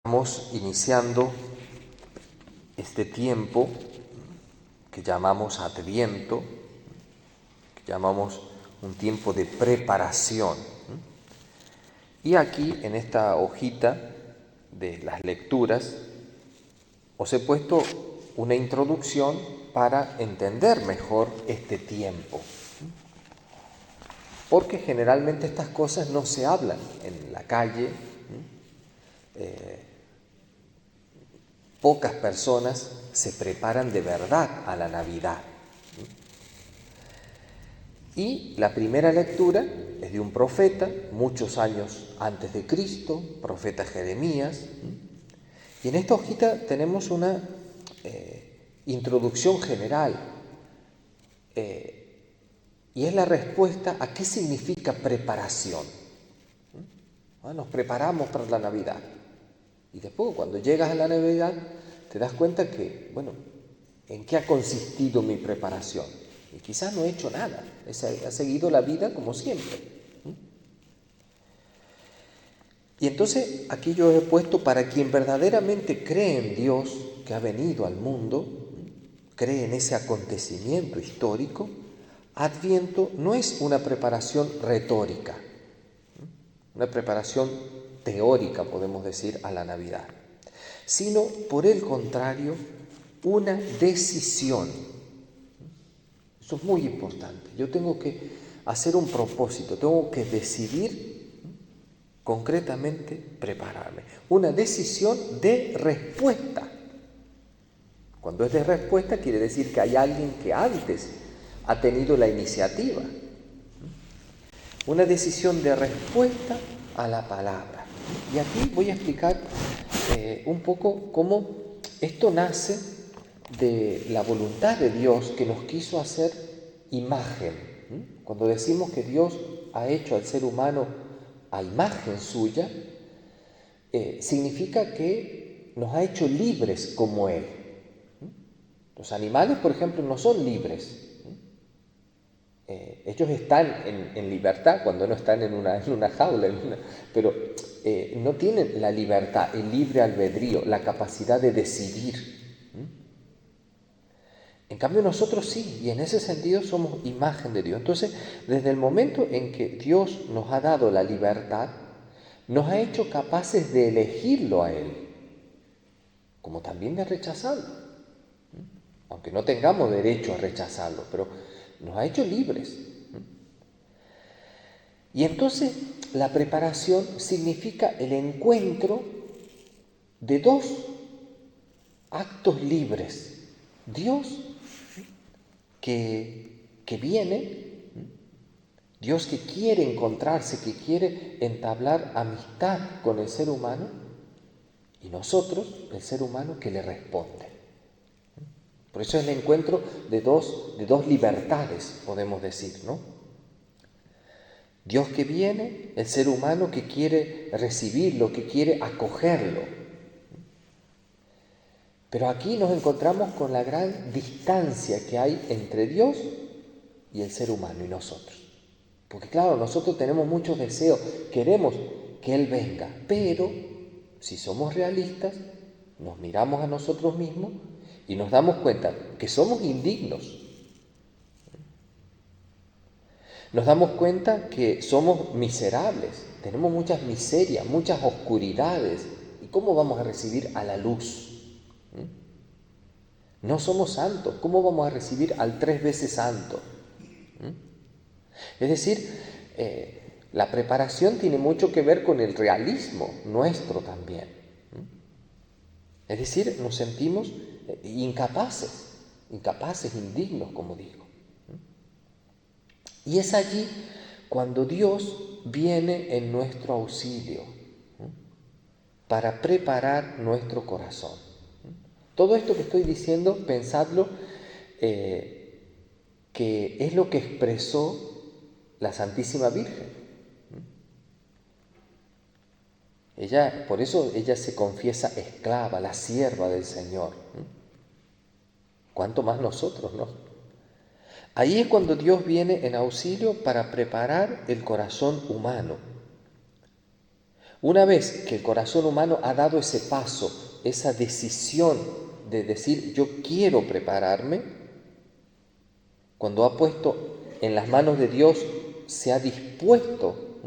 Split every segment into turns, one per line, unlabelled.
Estamos iniciando este tiempo que llamamos Adviento, que llamamos un tiempo de preparación. Y aquí en esta hojita de las lecturas os he puesto una introducción para entender mejor este tiempo. Porque generalmente estas cosas no se hablan en la calle. Pocas personas se preparan de verdad a la Navidad. Y la primera lectura es de un profeta, muchos años antes de Cristo, profeta Jeremías. Y en esta hojita tenemos una introducción general. Y es la respuesta a qué significa preparación. Nos preparamos para la Navidad. Y después, cuando llegas a la Navidad, te das cuenta que, ¿en qué ha consistido mi preparación? Y quizás no he hecho nada, he seguido la vida como siempre. Y entonces aquí yo he puesto, para quien verdaderamente cree en Dios que ha venido al mundo, cree en ese acontecimiento histórico, Adviento no es una preparación retórica, una preparación teórica, podemos decir, a la Navidad, sino, por el contrario, una decisión. Eso es muy importante. Yo tengo que hacer un propósito, tengo que decidir concretamente prepararme. Una decisión de respuesta. Cuando es de respuesta, quiere decir que hay alguien que antes ha tenido la iniciativa. Una decisión de respuesta a la palabra. Y aquí voy a explicar un poco cómo esto nace de la voluntad de Dios, que nos quiso hacer imagen. Cuando decimos que Dios ha hecho al ser humano a imagen suya, significa que nos ha hecho libres como Él. Los animales, por ejemplo, no son libres. Ellos están en libertad cuando no están en una jaula, pero no tienen la libertad, el libre albedrío, la capacidad de decidir. En cambio nosotros sí, y en ese sentido somos imagen de Dios. Entonces, desde el momento en que Dios nos ha dado la libertad, nos ha hecho capaces de elegirlo a Él, como también de rechazarlo. Aunque no tengamos derecho a rechazarlo, pero nos ha hecho libres. Y entonces la preparación significa el encuentro de dos actos libres. Dios que viene, Dios que quiere encontrarse, que quiere entablar amistad con el ser humano, y nosotros, el ser humano, que le responde. Por eso es el encuentro de dos libertades, podemos decir, ¿no? Dios que viene, el ser humano que quiere recibirlo, que quiere acogerlo. Pero aquí nos encontramos con la gran distancia que hay entre Dios y el ser humano y nosotros. Porque claro, nosotros tenemos muchos deseos, queremos que Él venga, pero si somos realistas, nos miramos a nosotros mismos y nos damos cuenta que somos indignos. Nos damos cuenta que somos miserables, tenemos muchas miserias, muchas oscuridades. ¿Y cómo vamos a recibir a la luz? No somos santos, ¿cómo vamos a recibir al 3 veces santo? Es decir, la preparación tiene mucho que ver con el realismo nuestro también. Es decir, nos sentimos incapaces, indignos, como digo. Y es allí cuando Dios viene en nuestro auxilio para preparar nuestro corazón. Todo esto que estoy diciendo, pensadlo, que es lo que expresó la Santísima Virgen. Por eso ella se confiesa esclava, la sierva del Señor. ¿Cuánto más nosotros, no? Ahí es cuando Dios viene en auxilio para preparar el corazón humano. Una vez que el corazón humano ha dado ese paso, esa decisión de decir yo quiero prepararme, cuando ha puesto en las manos de Dios, se ha dispuesto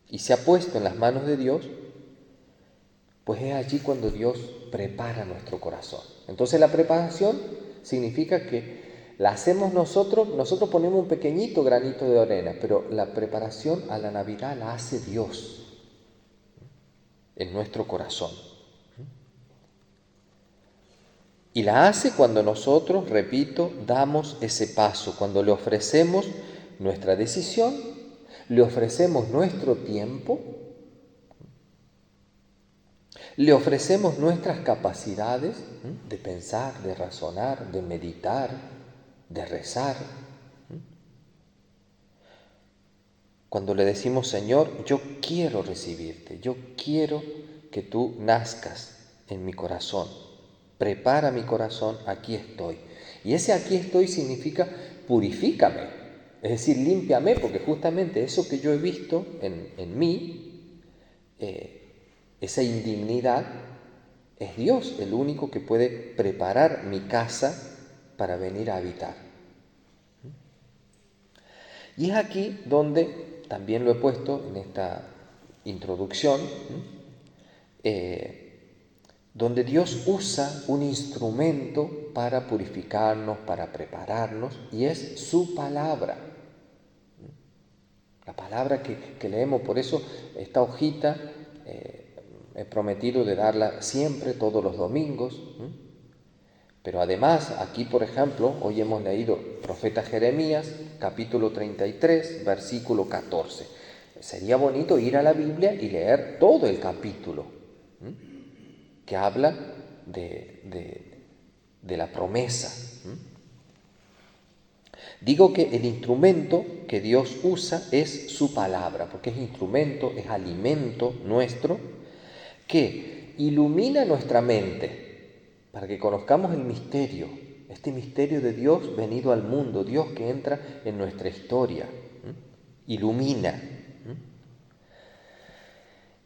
y se ha puesto en las manos de Dios, pues es allí cuando Dios prepara nuestro corazón. Entonces la preparación significa que la hacemos nosotros ponemos un pequeñito granito de arena, pero la preparación a la Navidad la hace Dios en nuestro corazón. Y la hace cuando nosotros, repito, damos ese paso, cuando le ofrecemos nuestra decisión, le ofrecemos nuestro tiempo, le ofrecemos nuestras capacidades de pensar, de razonar, de meditar, de rezar. Cuando le decimos, Señor, yo quiero recibirte, yo quiero que tú nazcas en mi corazón, prepara mi corazón, aquí estoy. Y ese aquí estoy significa purifícame, es decir, límpiame, porque justamente eso que yo he visto en mí, esa indignidad, es Dios el único que puede preparar mi casa para venir a habitar. Y es aquí donde, también lo he puesto en esta introducción, donde Dios usa un instrumento para purificarnos, para prepararnos, y es su palabra. La palabra que leemos, por eso esta hojita he prometido de darla siempre, todos los domingos. Pero además, aquí por ejemplo, hoy hemos leído profeta Jeremías, capítulo 33, versículo 14. Sería bonito ir a la Biblia y leer todo el capítulo, que habla de la promesa. Digo que el instrumento que Dios usa es su palabra, porque es instrumento, es alimento nuestro, que ilumina nuestra mente, para que conozcamos el misterio, este misterio de Dios venido al mundo, Dios que entra en nuestra historia, ilumina.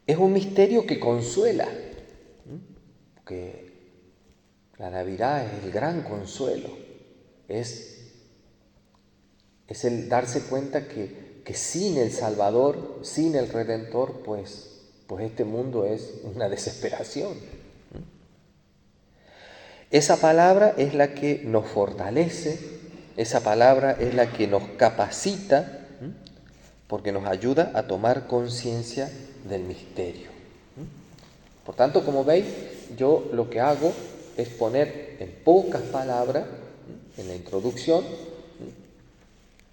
Es un misterio que consuela, porque la Navidad es el gran consuelo, es el darse cuenta que sin el Salvador, sin el Redentor, pues este mundo es una desesperación. Esa palabra es la que nos fortalece, esa palabra es la que nos capacita, porque nos ayuda a tomar conciencia del misterio. Por tanto, como veis, yo lo que hago es poner en pocas palabras, en la introducción,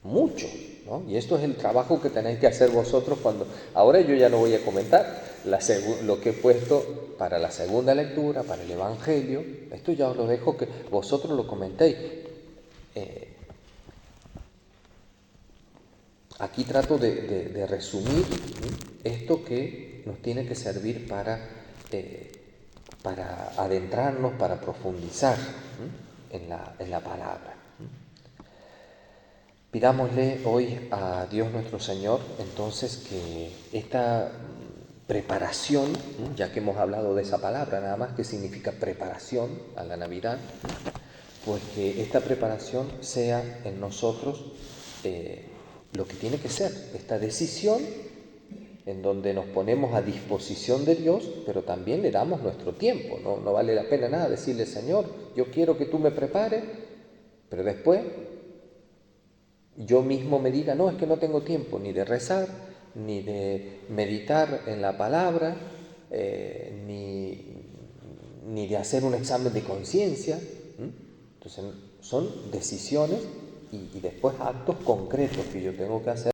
mucho, ¿no? Y esto es el trabajo que tenéis que hacer vosotros cuando... Ahora yo ya no voy a comentar lo que he puesto para la segunda lectura, para el Evangelio. Esto ya os lo dejo que vosotros lo comentéis. Aquí trato de resumir esto que nos tiene que servir para adentrarnos, para profundizar en la palabra. Pidámosle hoy a Dios nuestro Señor, entonces, que esta preparación, ya que hemos hablado de esa palabra, nada más que significa preparación a la Navidad, pues que esta preparación sea en nosotros lo que tiene que ser, esta decisión en donde nos ponemos a disposición de Dios, pero también le damos nuestro tiempo. No vale la pena nada decirle, Señor, yo quiero que tú me prepares, pero después yo mismo me diga, no, es que no tengo tiempo ni de rezar, ni de meditar en la palabra, ni de hacer un examen de conciencia. Entonces son decisiones y después actos concretos que yo tengo que hacer